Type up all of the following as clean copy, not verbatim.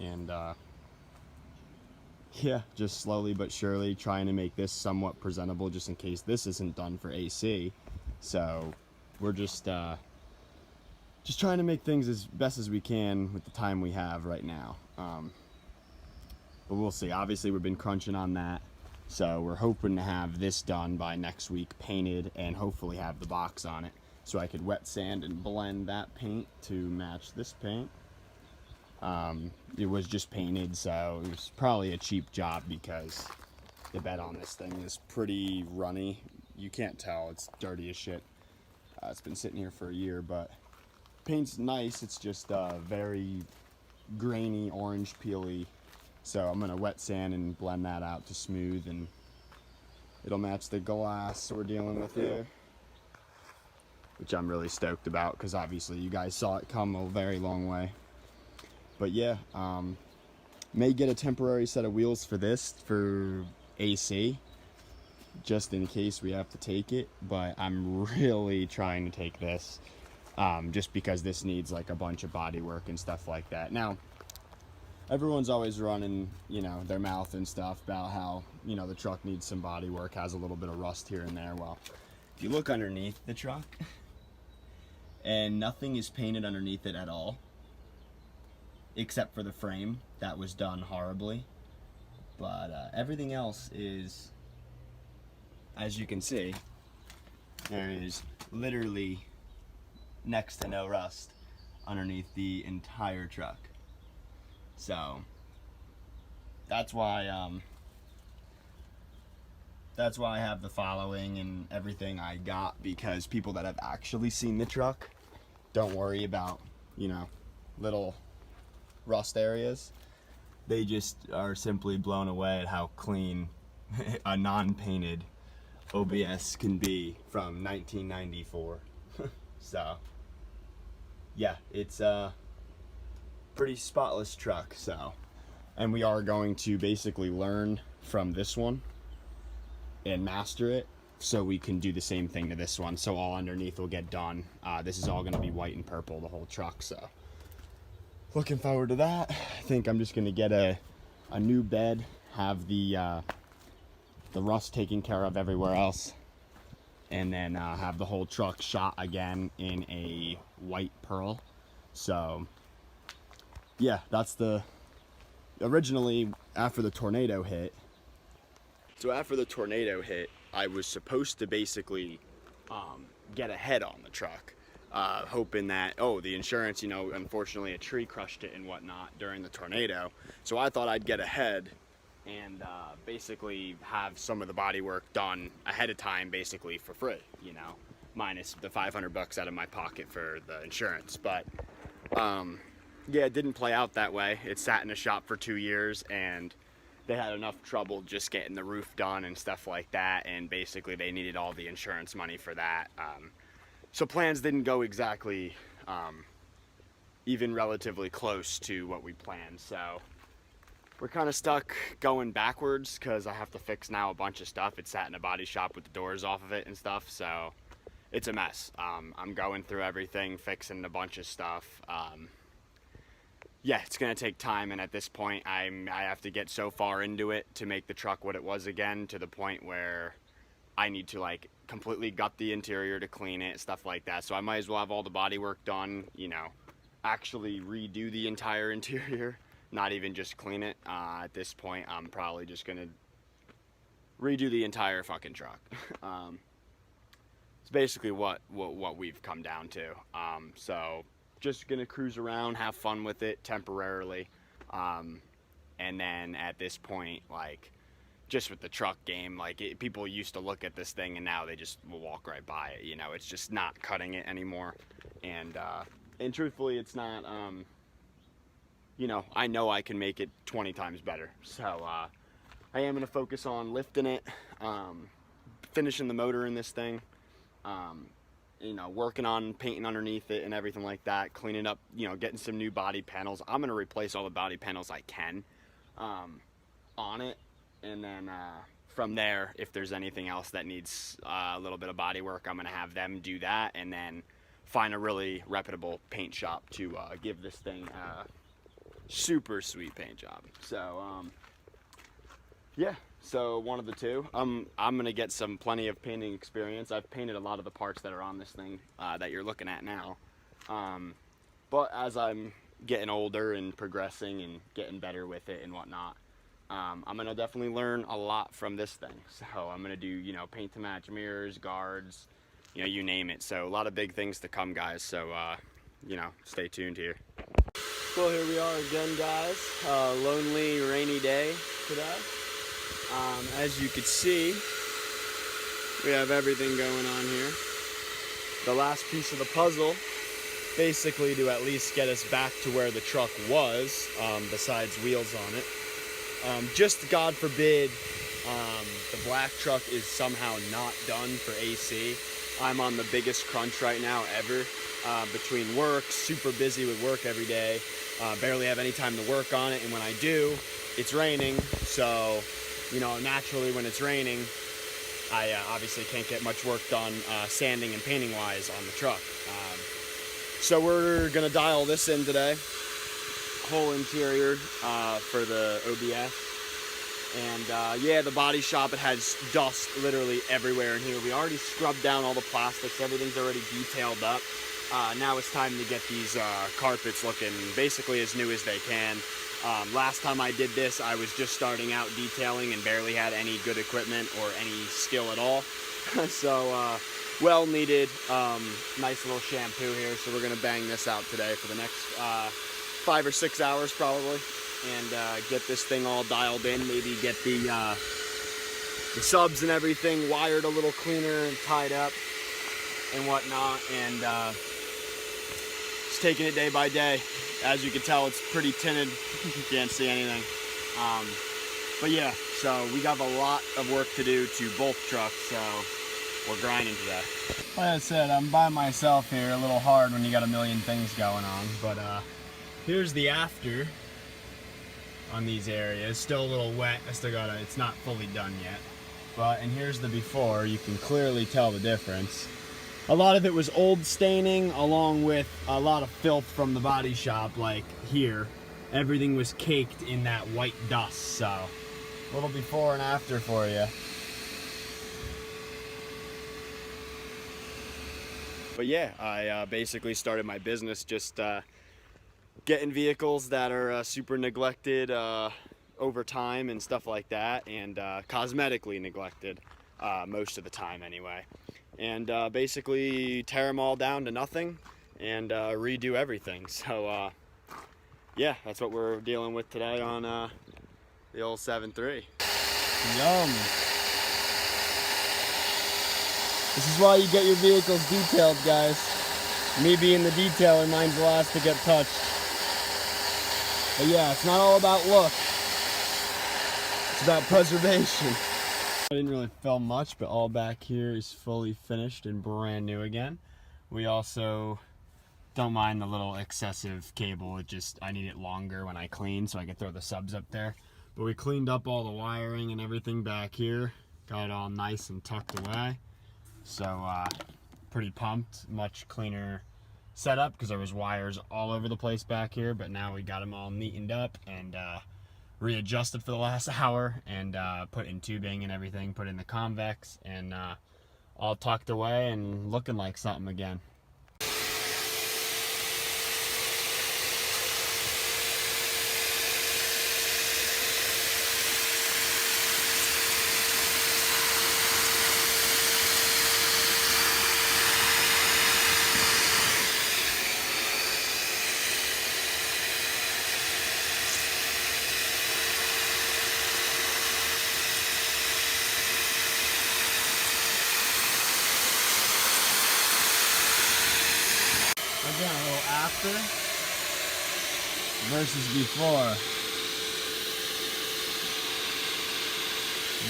and yeah, just slowly but surely trying to make this somewhat presentable just in case this isn't done for AC. So we're just trying to make things as best as we can with the time we have right now. But we'll see. Obviously, we've been crunching on that. So we're hoping to have this done by next week, painted, and hopefully have the box on it. So I could wet sand and blend that paint to match this paint. It was just painted, so it was probably a cheap job because the bed on this thing is pretty runny. You can't tell, it's dirty as shit. It's been sitting here for a year, but paint's nice. It's just very grainy, orange peely. So I'm gonna wet sand and blend that out to smooth, and it'll match the glass we're dealing with here, which I'm really stoked about because obviously you guys saw it come a very long way. But yeah, may get a temporary set of wheels for this for AC, just in case we have to take it. But I'm really trying to take this, just because this needs like a bunch of body work and stuff like that. Now, everyone's always running, you know, their mouth and stuff about how, you know, the truck needs some body work, has a little bit of rust here and there. Well, if you look underneath the truck, and nothing is painted underneath it at all, except for the frame. That was done horribly. But everything else is, as you can see, there is literally next to no rust underneath the entire truck. So that's why I have the following and everything I got, because people that have actually seen the truck don't worry about, you know, little rust areas. They just are simply blown away at how clean a non-painted OBS can be from 1994. So yeah, it's a pretty spotless truck. So, and we are going to basically learn from this one and master it so we can do the same thing to this one. So all underneath will get done. This is all going to be white and purple, the whole truck. So looking forward to that. I think I'm just going to get a new bed, have the rust taken care of everywhere else, and then have the whole truck shot again in a white pearl. So yeah, that's originally after the tornado hit. So after the tornado hit, I was supposed to basically get ahead on the truck. Hoping that, the insurance, you know, unfortunately a tree crushed it and whatnot during the tornado. So I thought I'd get ahead and basically have some of the body work done ahead of time, basically for free, you know, minus the $500 out of my pocket for the insurance. But yeah, it didn't play out that way. It sat in a shop for 2 years, and they had enough trouble just getting the roof done and stuff like that, and basically they needed all the insurance money for that. So plans didn't go exactly even relatively close to what we planned. So we're kind of stuck going backwards because I have to fix now a bunch of stuff. It sat in a body shop with the doors off of it and stuff, so it's a mess. I'm going through everything, fixing a bunch of stuff. Yeah, it's gonna take time, and at this point I have to get so far into it to make the truck what it was again, to the point where I need to like completely gut the interior to clean it, stuff like that. So I might as well have all the body work done, you know, actually redo the entire interior, not even just clean it. At this point, I'm probably just gonna redo the entire fucking truck. It's basically what we've come down to. So just gonna cruise around, have fun with it temporarily, and then at this point, like, just with the truck game, like people used to look at this thing and now they just will walk right by it. You know, it's just not cutting it anymore. And truthfully, it's not, you know I can make it 20 times better. So I am going to focus on lifting it, finishing the motor in this thing, you know, working on painting underneath it and everything like that, cleaning up, you know, getting some new body panels. I'm going to replace all the body panels I can on it. And then from there, if there's anything else that needs a little bit of body work, I'm going to have them do that, and then find a really reputable paint shop to give this thing super sweet paint job. So yeah, so one of the two. I'm gonna get plenty of painting experience. I've painted a lot of the parts that are on this thing that you're looking at now. But as I'm getting older and progressing and getting better with it and whatnot, I'm gonna definitely learn a lot from this thing. So I'm gonna do, you know, paint to match mirrors, guards, you know, you name it. So a lot of big things to come, guys. So you know, stay tuned here. Well, here we are again, guys. Lonely, rainy day today. As you can see, we have everything going on here. The last piece of the puzzle, basically to at least get us back to where the truck was, besides wheels on it. Just God forbid the black truck is somehow not done for AC. I'm on the biggest crunch right now ever, between work, super busy with work every day, barely have any time to work on it, and when I do, it's raining, so, you know, naturally when it's raining, I obviously can't get much work done sanding and painting wise on the truck. So we're gonna dial this in today, whole interior for the OBS. And yeah, the body shop, it has dust literally everywhere in here. We already scrubbed down all the plastics, everything's already detailed up. Now it's time to get these carpets looking basically as new as they can. Last time I did this, I was just starting out detailing and barely had any good equipment or any skill at all. So well needed, nice little shampoo here. So we're gonna bang this out today for the next 5 or 6 hours probably, and get this thing all dialed in. Maybe get the subs and everything wired a little cleaner and tied up and whatnot, and just taking it day by day. As you can tell, it's pretty tinted. You can't see anything. But yeah, so we got a lot of work to do to both trucks, so we're grinding today. Like I said, I'm by myself here, a little hard when you got a million things going on, but here's the after on these areas. Still a little wet, it's not fully done yet. And here's the before. You can clearly tell the difference. A lot of it was old staining, along with a lot of filth from the body shop, like here. Everything was caked in that white dust, so a little before and after for you. But yeah, I basically started my business just getting vehicles that are super neglected over time and stuff like that, and cosmetically neglected most of the time anyway. And basically tear them all down to nothing and redo everything. So yeah, that's what we're dealing with today on the old 7.3. Yum. This is why you get your vehicles detailed, guys. Me being the detailer, mine's the last to get touched. But yeah, it's not all about look. It's about preservation. I didn't really film much, but all back here is fully finished and brand new again. We also don't mind the little excessive cable. I need it longer when I clean so I can throw the subs up there. But we cleaned up all the wiring and everything back here. Got it all nice and tucked away. So pretty pumped. Much cleaner setup because there was wires all over the place back here, but now we got them all neatened up and readjusted for the last hour, and put in tubing and everything, put in the convex, and all tucked away and looking like something again. Again, a little after versus before.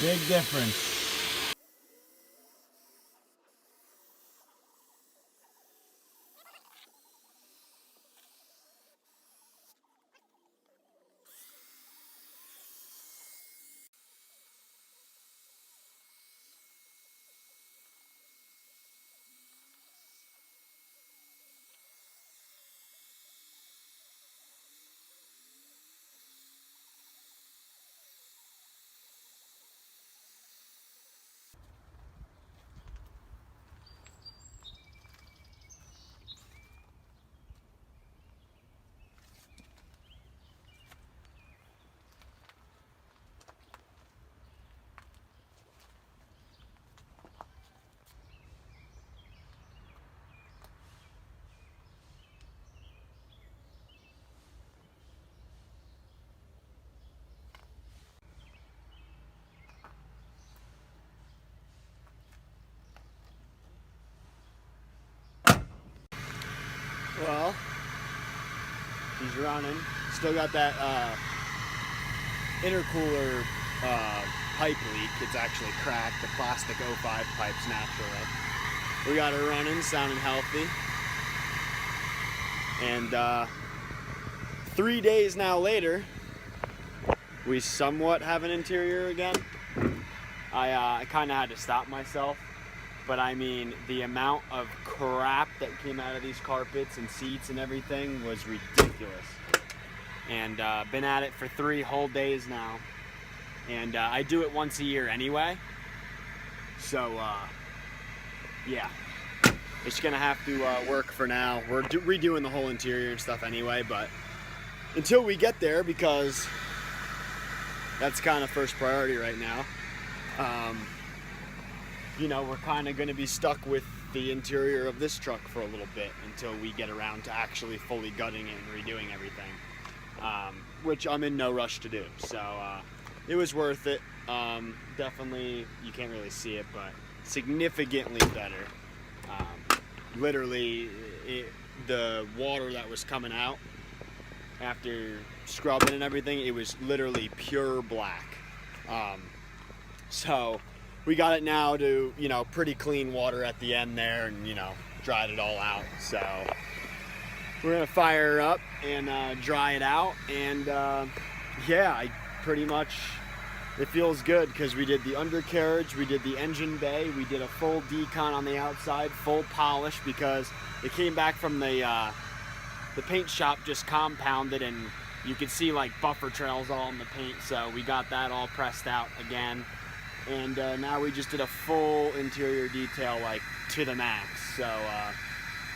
Big difference. Well, he's running. Still got that intercooler pipe leak. It's actually cracked. The plastic 05 pipes naturally. We got it running, sounding healthy. And 3 days now later, we somewhat have an interior again. I kind of had to stop myself, but I mean, the amount of crap that came out of these carpets and seats and everything was ridiculous. And been at it for 3 whole days now. And I do it once a year anyway. So, yeah. It's gonna have to work for now. We're redoing the whole interior and stuff anyway, but until we get there, because that's kind of first priority right now, you know, we're kind of gonna be stuck with the interior of this truck for a little bit until we get around to actually fully gutting it and redoing everything, which I'm in no rush to do. So it was worth it. Definitely, you can't really see it, but significantly better. Literally, the water that was coming out after scrubbing and everything, it was literally pure black. So we got it now to, you know, pretty clean water at the end there, and, you know, dried it all out. So we're gonna fire her up and dry it out, and yeah, I pretty much, it feels good because we did the undercarriage, we did the engine bay, we did a full decon on the outside, full polish, because it came back from the paint shop just compounded, and you could see like buffer trails all in the paint, so we got that all pressed out again. And now we just did a full interior detail, like to the max. So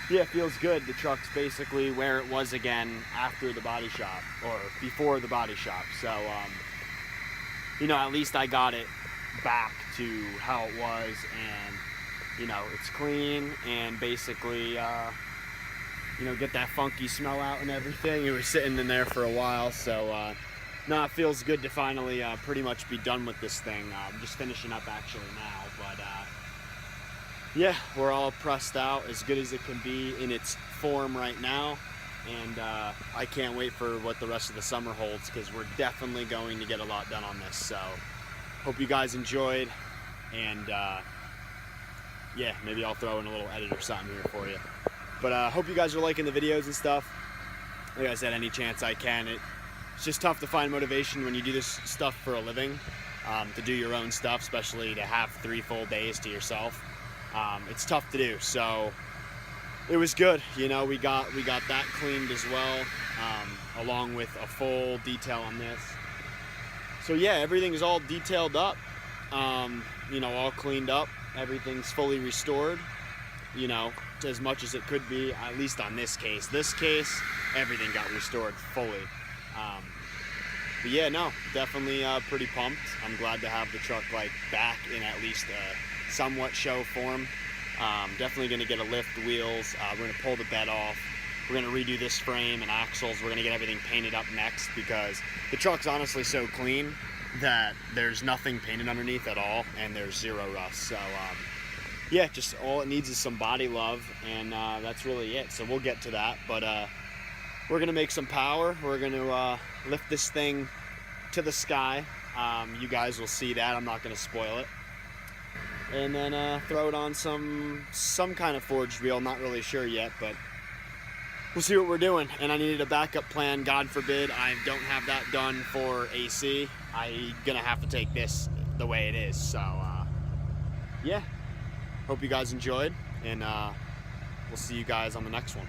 yeah, it feels good. The truck's basically where it was again after the body shop, or before the body shop. So you know, at least I got it back to how it was, and, you know, it's clean, and basically, you know, get that funky smell out and everything. It was sitting in there for a while, so, no, it feels good to finally pretty much be done with this thing. I'm just finishing up actually now, but, yeah, we're all pressed out as good as it can be in its form right now. And I can't wait for what the rest of the summer holds, because we're definitely going to get a lot done on this. So hope you guys enjoyed, and yeah, maybe I'll throw in a little edit or something here for you. But hope you guys are liking the videos and stuff. Like I said, any chance I can. It's just tough to find motivation when you do this stuff for a living, to do your own stuff, especially to have 3 full days to yourself. It's tough to do. So it was good, you know, we got that cleaned as well, along with a full detail on this. So yeah, everything is all detailed up, you know, all cleaned up. Everything's fully restored, you know, as much as it could be, at least on this case. This case, everything got restored fully. But yeah, no, definitely pretty pumped. I'm glad to have the truck like back in at least a somewhat show form. Definitely going to get a lift, wheels. We're going to pull the bed off. We're going to redo this frame and axles. We're going to get everything painted up next, because the truck's honestly so clean that there's nothing painted underneath at all, and there's 0 rust. So yeah, just all it needs is some body love, and that's really it. So we'll get to that, but we're going to make some power. We're going to lift this thing to the sky. You guys will see that. I'm not going to spoil it. And then throw it on some kind of forged wheel. Not really sure yet, but we'll see what we're doing. And I needed a backup plan. God forbid I don't have that done for AC. I'm gonna have to take this the way it is. So yeah, hope you guys enjoyed, and we'll see you guys on the next one.